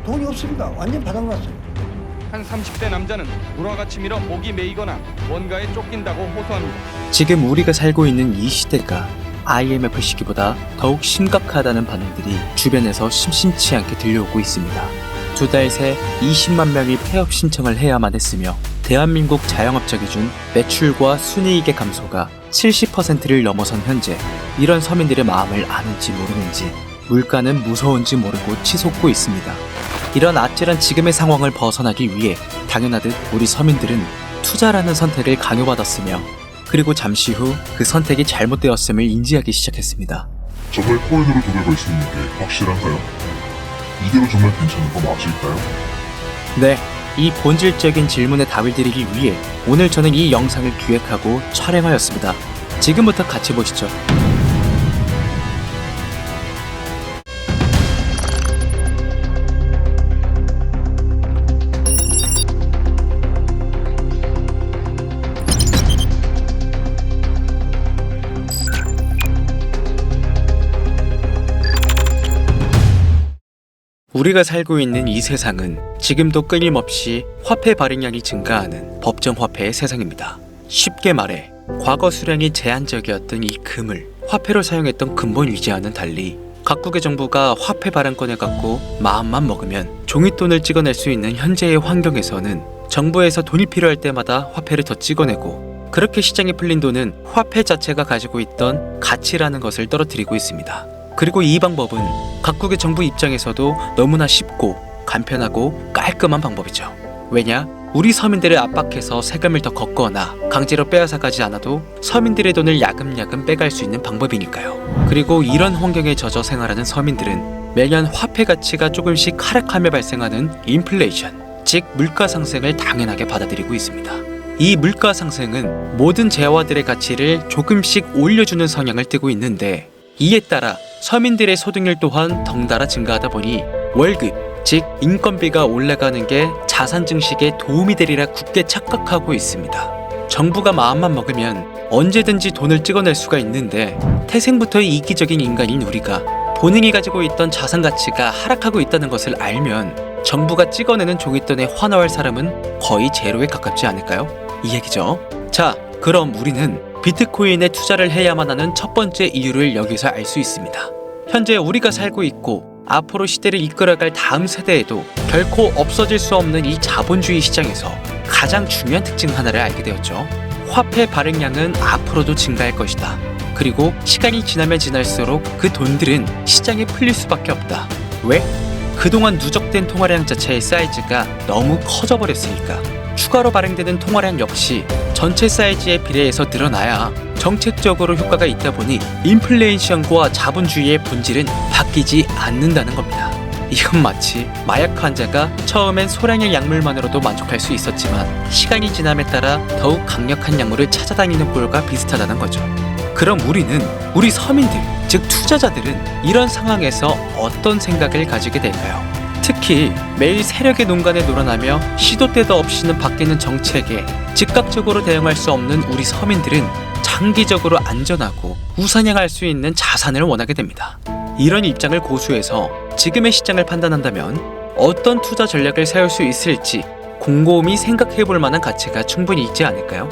돈이 없습니다. 완전 바닥났어요. 한 30대 남자는 물과 같이 밀어 목이 메이거나 뭔가에 쫓긴다고 호소합니다. 지금 우리가 살고 있는 이 시대가 IMF 시기보다 더욱 심각하다는 반응들이 주변에서 심심치 않게 들려오고 있습니다. 2달 새 20만 명이 폐업 신청을 해야만 했으며 대한민국 자영업자 기준 매출과 순이익의 감소가 70%를 넘어선 현재 이런 서민들의 마음을 아는지 모르는지 물가는 무서운지 모르고 치솟고 있습니다. 이런 아찔한 지금의 상황을 벗어나기 위해 당연하듯 우리 서민들은 투자라는 선택을 강요받았으며 그리고 잠시 후 그 선택이 잘못되었음을 인지하기 시작했습니다. 정말 코인으로 돈을 벌 수 있는 게 확실한가요? 이대로 정말 괜찮은 거 맞을까요? 네, 이 본질적인 질문에 답을 드리기 위해 오늘 저는 이 영상을 기획하고 촬영하였습니다. 지금부터 같이 보시죠. 우리가 살고 있는 이 세상은 지금도 끊임없이 화폐 발행량이 증가하는 법정 화폐의 세상입니다. 쉽게 말해 과거 수량이 제한적이었던 이 금을 화폐로 사용했던 근본 위제와는 달리 각국의 정부가 화폐 발행권을 갖고 마음만 먹으면 종이돈을 찍어낼 수 있는 현재의 환경에서는 정부에서 돈이 필요할 때마다 화폐를 더 찍어내고 그렇게 시장에 풀린 돈은 화폐 자체가 가지고 있던 가치라는 것을 떨어뜨리고 있습니다. 그리고 이 방법은 각국의 정부 입장에서도 너무나 쉽고 간편하고 깔끔한 방법이죠. 왜냐? 우리 서민들을 압박해서 세금을 더 걷거나 강제로 빼앗아가지 않아도 서민들의 돈을 야금야금 빼갈 수 있는 방법이니까요. 그리고 이런 환경에 젖어 생활하는 서민들은 매년 화폐 가치가 조금씩 하락하며 발생하는 인플레이션, 즉 물가 상승을 당연하게 받아들이고 있습니다. 이 물가 상승은 모든 재화들의 가치를 조금씩 올려주는 성향을 띠고 있는데 이에 따라 서민들의 소득률 또한 덩달아 증가하다 보니 월급, 즉 인건비가 올라가는 게 자산 증식에 도움이 되리라 굳게 착각하고 있습니다. 정부가 마음만 먹으면 언제든지 돈을 찍어낼 수가 있는데 태생부터의 이기적인 인간인 우리가 본인이 가지고 있던 자산 가치가 하락하고 있다는 것을 알면 정부가 찍어내는 종이돈에 환호할 사람은 거의 제로에 가깝지 않을까요? 이 얘기죠. 자, 그럼 우리는 비트코인에 투자를 해야만 하는 첫 번째 이유를 여기서 알 수 있습니다. 현재 우리가 살고 있고 앞으로 시대를 이끌어갈 다음 세대에도 결코 없어질 수 없는 이 자본주의 시장에서 가장 중요한 특징 하나를 알게 되었죠. 화폐 발행량은 앞으로도 증가할 것이다. 그리고 시간이 지나면 지날수록 그 돈들은 시장에 풀릴 수밖에 없다. 왜? 그동안 누적된 통화량 자체의 사이즈가 너무 커져버렸으니까. 추가로 발행되는 통화량 역시 전체 사이즈에 비례해서 늘어나야 정책적으로 효과가 있다 보니 인플레이션과 자본주의의 본질은 바뀌지 않는다는 겁니다. 이건 마치 마약 환자가 처음엔 소량의 약물만으로도 만족할 수 있었지만 시간이 지남에 따라 더욱 강력한 약물을 찾아다니는 꼴과 비슷하다는 거죠. 그럼 우리 서민들, 즉 투자자들은 이런 상황에서 어떤 생각을 가지게 될까요? 특히 매일 세력의 농간에 놀아나며 시도 때도 없이는 바뀌는 정책에 즉각적으로 대응할 수 없는 우리 서민들은 장기적으로 안전하고 우상향할 수 있는 자산을 원하게 됩니다. 이런 입장을 고수해서 지금의 시장을 판단한다면 어떤 투자 전략을 세울 수 있을지 곰곰이 생각해 볼 만한 가치가 충분히 있지 않을까요?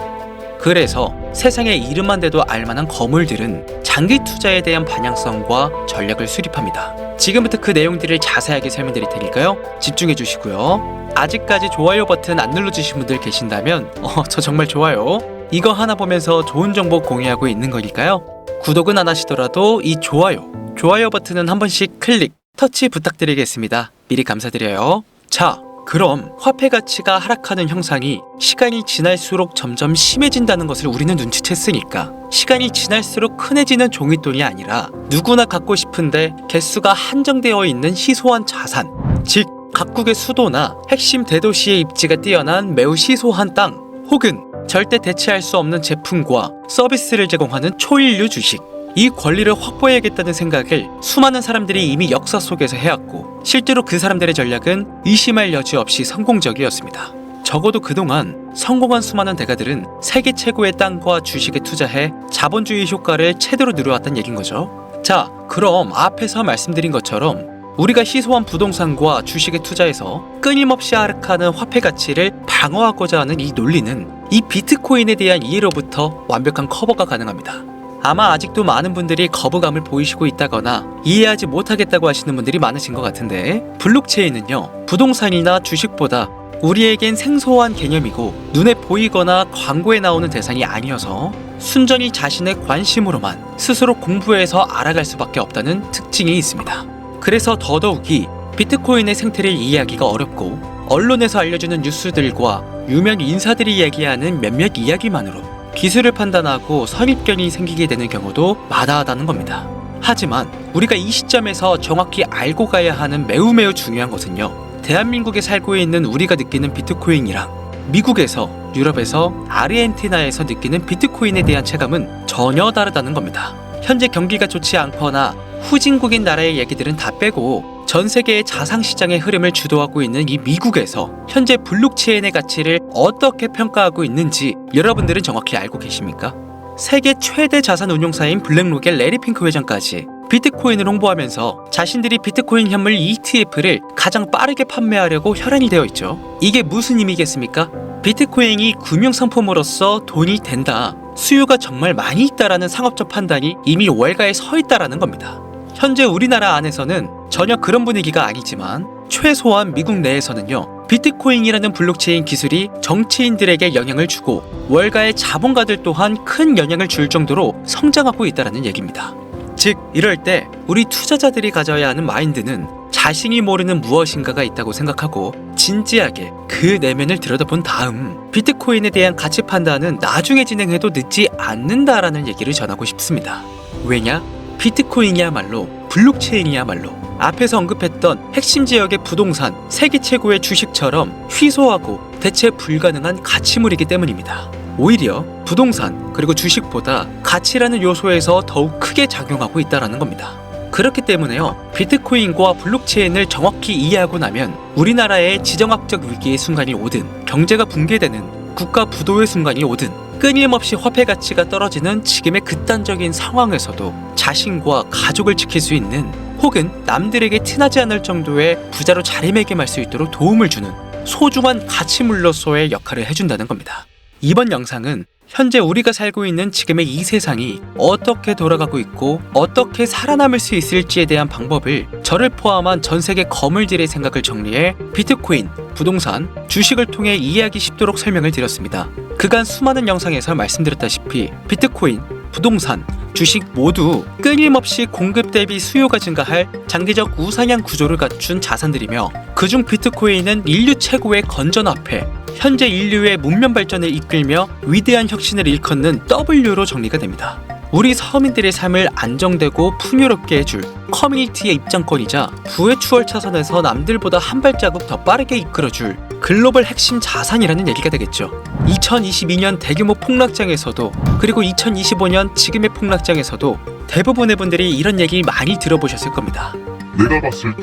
그래서 세상에 이름만 대도 알만한 거물들은 장기 투자에 대한 방향성과 전략을 수립합니다. 지금부터 그 내용들을 자세하게 설명드릴 테니까요. 집중해 주시고요. 아직까지 좋아요 버튼 안 눌러주신 분들 계신다면 저 정말 좋아요. 이거 하나 보면서 좋은 정보 공유하고 있는 거니까요. 구독은 안 하시더라도 이 좋아요 버튼은 한 번씩 클릭, 터치 부탁드리겠습니다. 미리 감사드려요. 자, 그럼 화폐 가치가 하락하는 형상이 시간이 지날수록 점점 심해진다는 것을 우리는 눈치챘으니까 시간이 지날수록 흔해지는 종이돈이 아니라 누구나 갖고 싶은데 개수가 한정되어 있는 희소한 자산, 즉 각국의 수도나 핵심 대도시의 입지가 뛰어난 매우 희소한 땅 혹은 절대 대체할 수 없는 제품과 서비스를 제공하는 초일류 주식, 이 권리를 확보해야겠다는 생각을 수많은 사람들이 이미 역사 속에서 해왔고 실제로 그 사람들의 전략은 의심할 여지 없이 성공적이었습니다. 적어도 그동안 성공한 수많은 대가들은 세계 최고의 땅과 주식에 투자해 자본주의 효과를 최대로 누려왔다는 얘긴 거죠. 자, 그럼 앞에서 말씀드린 것처럼 우리가 희소한 부동산과 주식에 투자해서 끊임없이 하락하는 화폐 가치를 방어하고자 하는 이 논리는 이 비트코인에 대한 이해로부터 완벽한 커버가 가능합니다. 아마 아직도 많은 분들이 거부감을 보이시고 있다거나 이해하지 못하겠다고 하시는 분들이 많으신 것 같은데, 블록체인은요, 부동산이나 주식보다 우리에겐 생소한 개념이고 눈에 보이거나 광고에 나오는 대상이 아니어서 순전히 자신의 관심으로만 스스로 공부해서 알아갈 수밖에 없다는 특징이 있습니다. 그래서 더더욱이 비트코인의 생태를 이해하기가 어렵고, 언론에서 알려주는 뉴스들과 유명 인사들이 얘기하는 몇몇 이야기만으로 기술을 판단하고 선입견이 생기게 되는 경우도 마다하다는 겁니다. 하지만 우리가 이 시점에서 정확히 알고 가야 하는 매우 중요한 것은요, 대한민국에 살고 있는 우리가 느끼는 비트코인이랑 미국에서, 유럽에서, 아르헨티나에서 느끼는 비트코인에 대한 체감은 전혀 다르다는 겁니다. 현재 경기가 좋지 않거나 후진국인 나라의 얘기들은 다 빼고 전 세계의 자산시장의 흐름을 주도하고 있는 이 미국에서 현재 블록체인의 가치를 어떻게 평가하고 있는지 여러분들은 정확히 알고 계십니까? 세계 최대 자산 운용사인 블랙록의 레리 핑크 회장까지 비트코인을 홍보하면서 자신들이 비트코인 현물 ETF를 가장 빠르게 판매하려고 혈안이 되어 있죠. 이게 무슨 의미겠습니까? 비트코인이 금융상품으로서 돈이 된다, 수요가 정말 많이 있다라는 상업적 판단이 이미 월가에 서 있다라는 겁니다. 현재 우리나라 안에서는 전혀 그런 분위기가 아니지만 최소한 미국 내에서는요, 비트코인이라는 블록체인 기술이 정치인들에게 영향을 주고 월가의 자본가들 또한 큰 영향을 줄 정도로 성장하고 있다는 얘기입니다. 즉, 이럴 때 우리 투자자들이 가져야 하는 마인드는 자신이 모르는 무엇인가가 있다고 생각하고 진지하게 그 내면을 들여다본 다음 비트코인에 대한 가치 판단은 나중에 진행해도 늦지 않는다라는 얘기를 전하고 싶습니다. 왜냐? 비트코인이야말로, 블록체인이야말로 앞에서 언급했던 핵심 지역의 부동산, 세계 최고의 주식처럼 희소하고 대체 불가능한 가치물이기 때문입니다. 오히려 부동산 그리고 주식보다 가치라는 요소에서 더욱 크게 작용하고 있다는 겁니다. 그렇기 때문에요, 비트코인과 블록체인을 정확히 이해하고 나면 우리나라의 지정학적 위기의 순간이 오든, 경제가 붕괴되는 국가 부도의 순간이 오든, 끊임없이 화폐 가치가 떨어지는 지금의 극단적인 상황에서도 자신과 가족을 지킬 수 있는, 혹은 남들에게 티나지 않을 정도의 부자로 자리매김할 수 있도록 도움을 주는 소중한 가치물로서의 역할을 해준다는 겁니다. 이번 영상은 현재 우리가 살고 있는 지금의 이 세상이 어떻게 돌아가고 있고 어떻게 살아남을 수 있을지에 대한 방법을 저를 포함한 전 세계 거물들의 생각을 정리해 비트코인, 부동산, 주식을 통해 이해하기 쉽도록 설명을 드렸습니다. 그간 수많은 영상에서 말씀드렸다시피 비트코인, 부동산, 주식 모두 끊임없이 공급 대비 수요가 증가할 장기적 우상향 구조를 갖춘 자산들이며, 그중 비트코인은 인류 최고의 건전화폐, 현재 인류의 문명 발전을 이끌며 위대한 혁신을 일컫는 W로 정리가 됩니다. 우리 서민들의 삶을 안정되고 풍요롭게 해줄 커뮤니티의 입장권이자 부의 추월 차선에서 남들보다 한 발자국 더 빠르게 이끌어줄 글로벌 핵심 자산이라는 얘기가 되겠죠. 2022년 대규모 폭락장에서도, 그리고 2025년 지금의 폭락장에서도 대부분의 분들이 이런 얘기 많이 들어보셨을 겁니다. 내가 봤을 때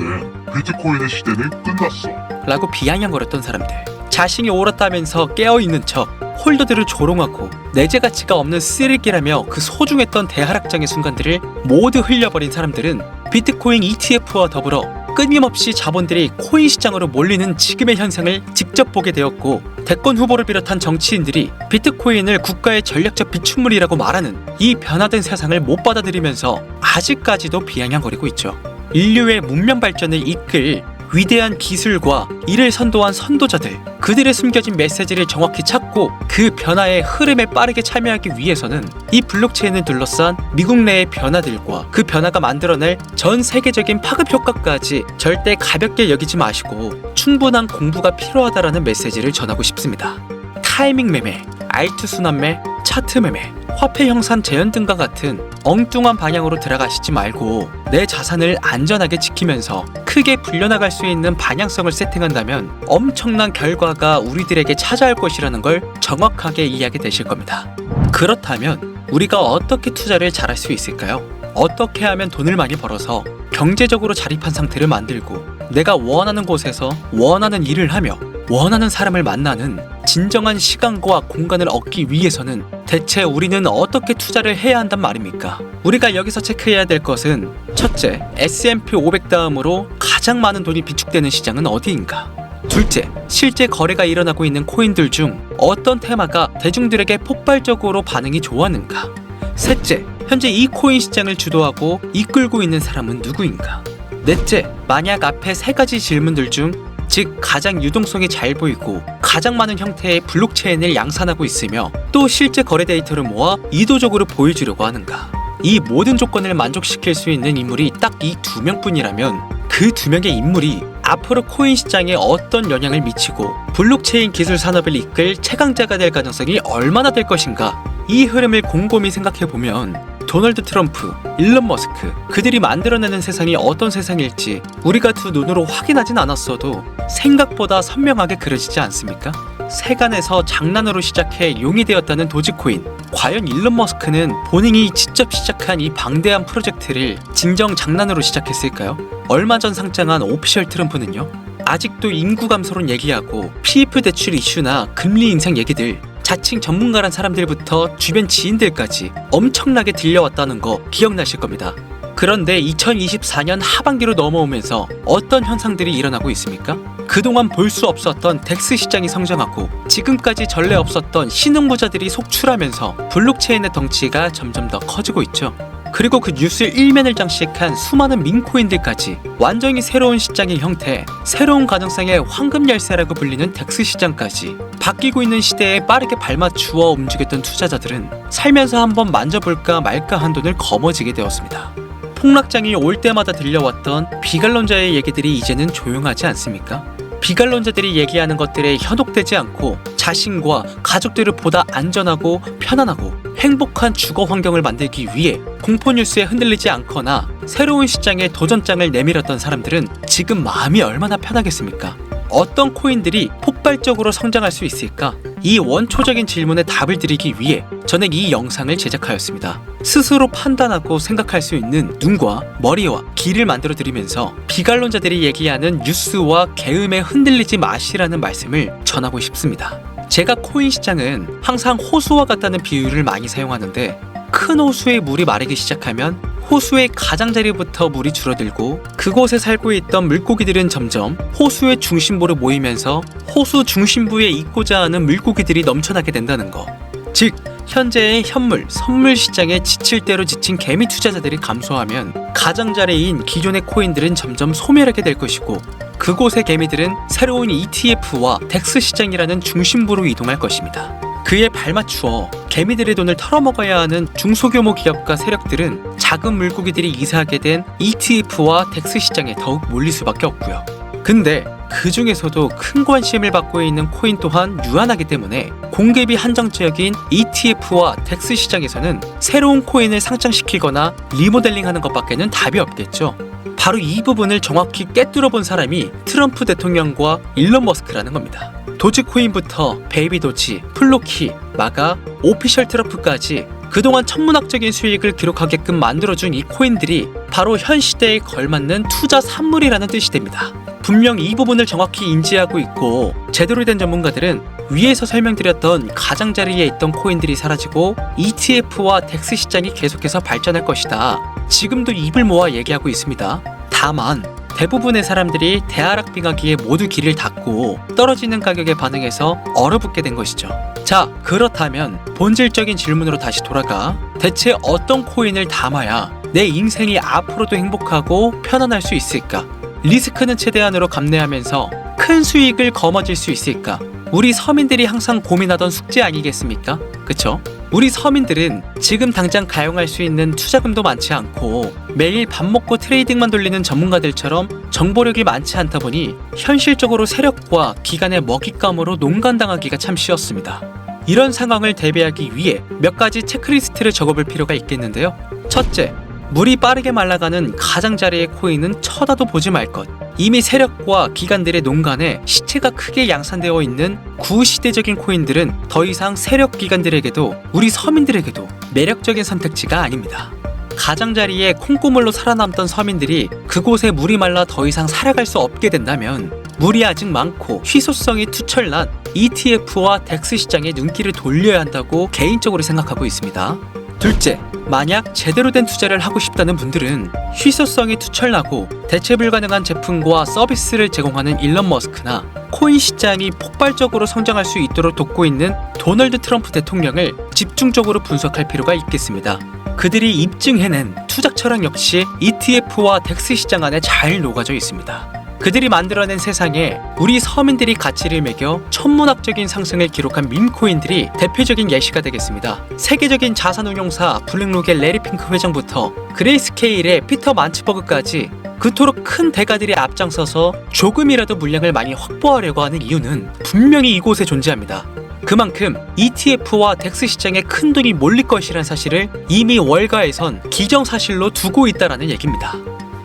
비트코인의 시대는 끝났어 라고 비아냥거렸던 사람들, 자신이 옳았다면서 깨어있는 척 홀더들을 조롱하고 내재 가치가 없는 쓰레기라며 그 소중했던 대하락장의 순간들을 모두 흘려버린 사람들은 비트코인 ETF와 더불어 끊임없이 자본들이 코인 시장으로 몰리는 지금의 현상을 직접 보게 되었고, 대권 후보를 비롯한 정치인들이 비트코인을 국가의 전략적 비축물이라고 말하는 이 변화된 세상을 못 받아들이면서 아직까지도 비아냥거리고 있죠. 인류의 문명 발전을 이끌 위대한 기술과 이를 선도한 선도자들, 그들의 숨겨진 메시지를 정확히 찾고 그 변화의 흐름에 빠르게 참여하기 위해서는 이 블록체인을 둘러싼 미국 내의 변화들과 그 변화가 만들어낼 전 세계적인 파급 효과까지 절대 가볍게 여기지 마시고 충분한 공부가 필요하다라는 메시지를 전하고 싶습니다. 타이밍 매매, 알트 순환매, 차트 매매, 화폐 형산 재현 등과 같은 엉뚱한 방향으로 들어가시지 말고 내 자산을 안전하게 지키면서 크게 불려나갈 수 있는 방향성을 세팅한다면 엄청난 결과가 우리들에게 찾아올 것이라는 걸 정확하게 이해하게 되실 겁니다. 그렇다면 우리가 어떻게 투자를 잘할 수 있을까요? 어떻게 하면 돈을 많이 벌어서 경제적으로 자립한 상태를 만들고 내가 원하는 곳에서 원하는 일을 하며 원하는 사람을 만나는 진정한 시간과 공간을 얻기 위해서는 대체 우리는 어떻게 투자를 해야 한단 말입니까? 우리가 여기서 체크해야 될 것은 첫째, S&P 500 다음으로 가장 많은 돈이 비축되는 시장은 어디인가? 둘째, 실제 거래가 일어나고 있는 코인들 중 어떤 테마가 대중들에게 폭발적으로 반응이 좋았는가? 셋째, 현재 이 코인 시장을 주도하고 이끌고 있는 사람은 누구인가? 넷째, 만약 앞에 세 가지 질문들 중 즉 가장 유동성이 잘 보이고 가장 많은 형태의 블록체인을 양산하고 있으며 또 실제 거래 데이터를 모아 의도적으로 보여주려고 하는가? 이 모든 조건을 만족시킬 수 있는 인물이 딱 이 두 명뿐이라면 그 두 명의 인물이 앞으로 코인 시장에 어떤 영향을 미치고 블록체인 기술 산업을 이끌 최강자가 될 가능성이 얼마나 될 것인가? 이 흐름을 곰곰이 생각해보면 도널드 트럼프, 일론 머스크 그들이 만들어내는 세상이 어떤 세상일지 우리가 두 눈으로 확인하진 않았어도 생각보다 선명하게 그려지지 않습니까? 세간에서 장난으로 시작해 용이 되었다는 도지코인. 과연 일론 머스크는 본인이 직접 시작한 이 방대한 프로젝트를 진정 장난으로 시작했을까요? 얼마 전 상장한 오피셜 트럼프는요? 아직도 인구 감소론 얘기하고 PF 대출 이슈나 금리 인상 얘기들 자칭 전문가란 사람들부터 주변 지인들까지 엄청나게 들려왔다는 거 기억나실 겁니다. 그런데 2024년 하반기로 넘어오면서 어떤 현상들이 일어나고 있습니까? 그동안 볼 수 없었던 덱스 시장이 성장하고 지금까지 전례 없었던 신흥부자들이 속출하면서 블록체인의 덩치가 점점 더 커지고 있죠. 그리고 그 뉴스 일면을 장식한 수많은 밈코인들까지 완전히 새로운 시장의 형태, 새로운 가능성의 황금 열쇠라고 불리는 덱스 시장까지 바뀌고 있는 시대에 빠르게 발맞추어 움직였던 투자자들은 살면서 한번 만져볼까 말까 한 돈을 거머쥐게 되었습니다. 폭락장이 올 때마다 들려왔던 비관론자의 얘기들이 이제는 조용하지 않습니까? 비관론자들이 얘기하는 것들에 현혹되지 않고 자신과 가족들을 보다 안전하고 편안하고 행복한 주거 환경을 만들기 위해 공포뉴스에 흔들리지 않거나 새로운 시장에 도전장을 내밀었던 사람들은 지금 마음이 얼마나 편하겠습니까? 어떤 코인들이 폭발적으로 성장할 수 있을까? 이 원초적인 질문에 답을 드리기 위해 저는 이 영상을 제작하였습니다. 스스로 판단하고 생각할 수 있는 눈과 머리와 귀를 만들어 드리면서 비관론자들이 얘기하는 뉴스와 계음에 흔들리지 마시라는 말씀을 전하고 싶습니다. 제가 코인 시장은 항상 호수와 같다는 비유를 많이 사용하는데 큰 호수에 물이 마르기 시작하면 호수의 가장자리부터 물이 줄어들고 그곳에 살고 있던 물고기들은 점점 호수의 중심부로 모이면서 호수 중심부에 있고자 하는 물고기들이 넘쳐나게 된다는 거. 즉 현재의 현물, 선물 시장에 지칠 대로 지친 개미 투자자들이 감소하면 가장자리인 기존의 코인들은 점점 소멸하게 될 것이고 그곳의 개미들은 새로운 ETF와 덱스 시장이라는 중심부로 이동할 것입니다. 그에 발맞추어 개미들의 돈을 털어먹어야 하는 중소규모 기업과 세력들은 작은 물고기들이 이사하게 된 ETF와 덱스 시장에 더욱 몰릴 수밖에 없고요. 근데 그 중에서도 큰 관심을 받고 있는 코인 또한 유한하기 때문에 공급이 한정적인 ETF와 덱스 시장에서는 새로운 코인을 상장시키거나 리모델링하는 것밖에는 답이 없겠죠. 바로 이 부분을 정확히 꿰뚫어 본 사람이 트럼프 대통령과 일론 머스크라는 겁니다. 도지코인부터 베이비도지, 플로키, 마가, 오피셜 트럼프까지 그동안 천문학적인 수익을 기록하게끔 만들어준 이 코인들이 바로 현 시대에 걸맞는 투자 산물이라는 뜻이 됩니다. 분명 이 부분을 정확히 인지하고 있고 제대로 된 전문가들은 위에서 설명드렸던 가장자리에 있던 코인들이 사라지고 ETF와 덱스 시장이 계속해서 발전할 것이다. 지금도 입을 모아 얘기하고 있습니다. 다만 대부분의 사람들이 대하락 빙하기에 모두 길을 닫고 떨어지는 가격에 반응해서 얼어붙게 된 것이죠. 자, 그렇다면 본질적인 질문으로 다시 돌아가 대체 어떤 코인을 담아야 내 인생이 앞으로도 행복하고 편안할 수 있을까? 리스크는 최대한으로 감내하면서 큰 수익을 거머쥘 수 있을까? 우리 서민들이 항상 고민하던 숙제 아니겠습니까? 그쵸? 우리 서민들은 지금 당장 가용할 수 있는 투자금도 많지 않고 매일 밥 먹고 트레이딩만 돌리는 전문가들처럼 정보력이 많지 않다 보니 현실적으로 세력과 기관의 먹잇감으로 농간당하기가 참 쉬웠습니다. 이런 상황을 대비하기 위해 몇 가지 체크리스트를 적어볼 필요가 있겠는데요. 첫째, 물이 빠르게 말라가는 가장자리의 코인은 쳐다도 보지 말 것. 이미 세력과 기관들의 농간에 시체가 크게 양산되어 있는 구시대적인 코인들은 더 이상 세력 기관들에게도 우리 서민들에게도 매력적인 선택지가 아닙니다. 가장자리에 콩고물로 살아남던 서민들이 그곳에 물이 말라 더 이상 살아갈 수 없게 된다면 물이 아직 많고 희소성이 투철난 ETF와 덱스 시장에 눈길을 돌려야 한다고 개인적으로 생각하고 있습니다. 둘째, 만약 제대로 된 투자를 하고 싶다는 분들은 희소성이 투철나고 대체 불가능한 제품과 서비스를 제공하는 일론 머스크나 코인 시장이 폭발적으로 성장할 수 있도록 돕고 있는 도널드 트럼프 대통령을 집중적으로 분석할 필요가 있겠습니다. 그들이 입증해낸 투자 철학 역시 ETF와 덱스 시장 안에 잘 녹아져 있습니다. 그들이 만들어낸 세상에 우리 서민들이 가치를 매겨 천문학적인 상승을 기록한 밈코인들이 대표적인 예시가 되겠습니다. 세계적인 자산운용사 블랙록의 레리 핑크 회장부터 그레이스케일의 피터 만츠버그까지 그토록 큰 대가들이 앞장서서 조금이라도 물량을 많이 확보하려고 하는 이유는 분명히 이곳에 존재합니다. 그만큼 ETF와 덱스 시장에 큰 돈이 몰릴 것이라는 사실을 이미 월가에선 기정사실로 두고 있다는 얘기입니다.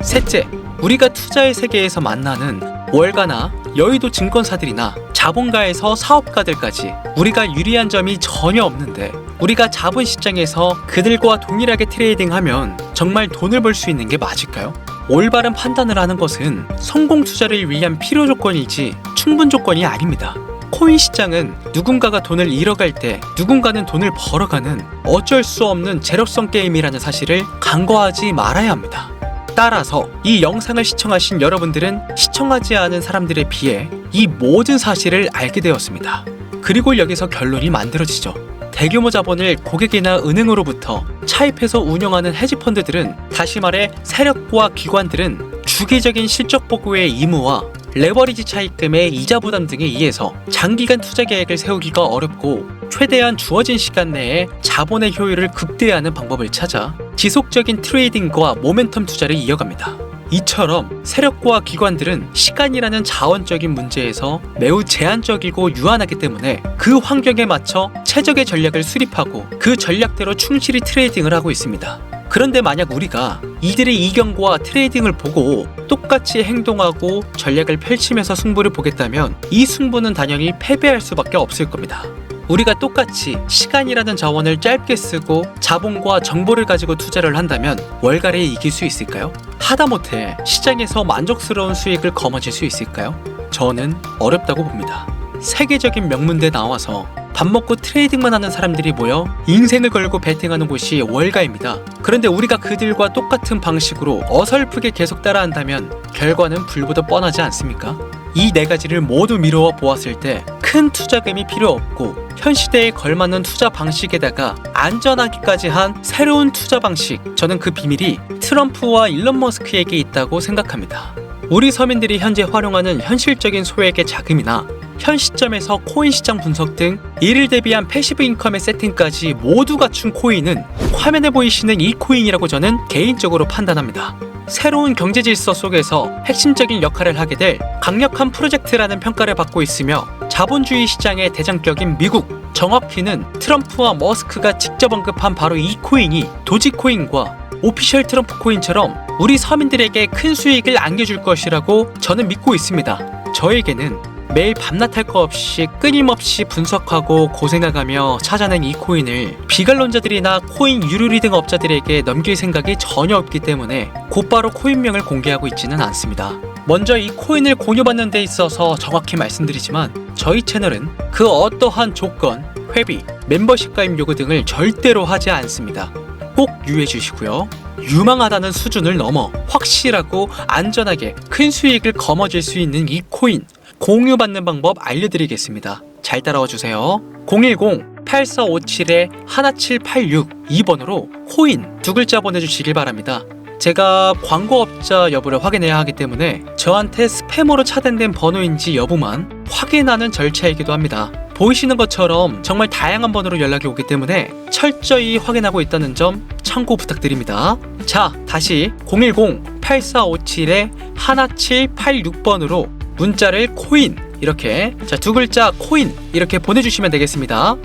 셋째, 우리가 투자의 세계에서 만나는 월가나 여의도 증권사들이나 자본가에서 사업가들까지 우리가 유리한 점이 전혀 없는데 우리가 자본시장에서 그들과 동일하게 트레이딩하면 정말 돈을 벌 수 있는 게 맞을까요? 올바른 판단을 하는 것은 성공 투자를 위한 필요 조건이지 충분 조건이 아닙니다. 코인 시장은 누군가가 돈을 잃어갈 때 누군가는 돈을 벌어가는 어쩔 수 없는 재력성 게임이라는 사실을 간과하지 말아야 합니다. 따라서 이 영상을 시청하신 여러분들은 시청하지 않은 사람들에 비해 이 모든 사실을 알게 되었습니다. 그리고 여기서 결론이 만들어지죠. 대규모 자본을 고객이나 은행으로부터 차입해서 운영하는 헤지펀드들은, 다시 말해 세력과 기관들은 주기적인 실적 보고의 의무와 레버리지 차입금의 이자 부담 등에 의해서 장기간 투자 계획을 세우기가 어렵고 최대한 주어진 시간 내에 자본의 효율을 극대화하는 방법을 찾아 지속적인 트레이딩과 모멘텀 투자를 이어갑니다. 이처럼 세력과 기관들은 시간이라는 자원적인 문제에서 매우 제한적이고 유한하기 때문에 그 환경에 맞춰 최적의 전략을 수립하고 그 전략대로 충실히 트레이딩을 하고 있습니다. 그런데 만약 우리가 이들의 이경과 트레이딩을 보고 똑같이 행동하고 전략을 펼치면서 승부를 보겠다면 이 승부는 당연히 패배할 수밖에 없을 겁니다. 우리가 똑같이 시간이라는 자원을 짧게 쓰고 자본과 정보를 가지고 투자를 한다면 월가를 이길 수 있을까요? 하다못해 시장에서 만족스러운 수익을 거머쥘 수 있을까요? 저는 어렵다고 봅니다. 세계적인 명문대에 나와서 밥 먹고 트레이딩만 하는 사람들이 모여 인생을 걸고 베팅하는 곳이 월가입니다. 그런데 우리가 그들과 똑같은 방식으로 어설프게 계속 따라한다면 결과는 불보듯 뻔하지 않습니까? 이 네 가지를 모두 미루어 보았을 때 큰 투자금이 필요 없고 현 시대에 걸맞는 투자 방식에다가 안전하기까지 한 새로운 투자 방식, 저는 그 비밀이 트럼프와 일론 머스크에게 있다고 생각합니다. 우리 서민들이 현재 활용하는 현실적인 소액의 자금이나 현 시점에서 코인 시장 분석 등 이를 대비한 패시브 인컴의 세팅까지 모두 갖춘 코인은 화면에 보이시는 이 코인이라고 저는 개인적으로 판단합니다. 새로운 경제 질서 속에서 핵심적인 역할을 하게 될 강력한 프로젝트라는 평가를 받고 있으며 자본주의 시장의 대장격인 미국, 정확히는 트럼프와 머스크가 직접 언급한 바로 이 코인이 도지코인과 오피셜 트럼프 코인처럼 우리 서민들에게 큰 수익을 안겨줄 것이라고 저는 믿고 있습니다. 저에게는 매일 밤낮 할 거 없이 끊임없이 분석하고 고생해가며 찾아낸 이 코인을 비관론자들이나 코인 유료리딩 업자들에게 넘길 생각이 전혀 없기 때문에 곧바로 코인명을 공개하고 있지는 않습니다. 먼저 이 코인을 공유받는 데 있어서 정확히 말씀드리지만 저희 채널은 그 어떠한 조건, 회비, 멤버십 가입 요구 등을 절대로 하지 않습니다. 꼭 유의해 주시고요. 유망하다는 수준을 넘어 확실하고 안전하게 큰 수익을 거머쥘 수 있는 이 코인 공유받는 방법 알려드리겠습니다. 잘 따라와 주세요. 010-8457-1786 2번으로 코인 두 글자 보내주시길 바랍니다. 제가 광고업자 여부를 확인해야 하기 때문에 저한테 스팸으로 차단된 번호인지 여부만 확인하는 절차이기도 합니다. 보이시는 것처럼 정말 다양한 번호로 연락이 오기 때문에 철저히 확인하고 있다는 점 참고 부탁드립니다. 자, 다시 010-8457-1786번으로 문자를 코인 이렇게 두 글자 코인 이렇게 보내주시면 되겠습니다.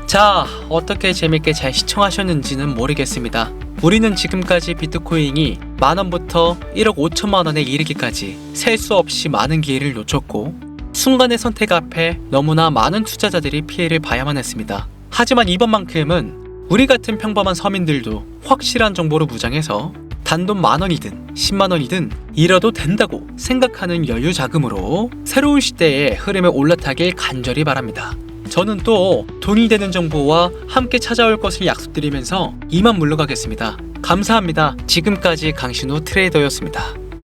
자, 어떻게 재밌게 잘 시청하셨는지는 모르겠습니다. 우리는 지금까지 비트코인이 만원부터 1억 5천만원에 이르기까지 셀 수 없이 많은 기회를 놓쳤고 순간의 선택 앞에 너무나 많은 투자자들이 피해를 봐야만 했습니다. 하지만 이번만큼은 우리 같은 평범한 서민들도 확실한 정보로 무장해서 단돈 만원이든 10만원이든 잃어도 된다고 생각하는 여유 자금으로 새로운 시대의 흐름에 올라타길 간절히 바랍니다. 저는 또 돈이 되는 정보와 함께 찾아올 것을 약속드리면서 이만 물러가겠습니다. 감사합니다. 지금까지 강신우 트레이더였습니다.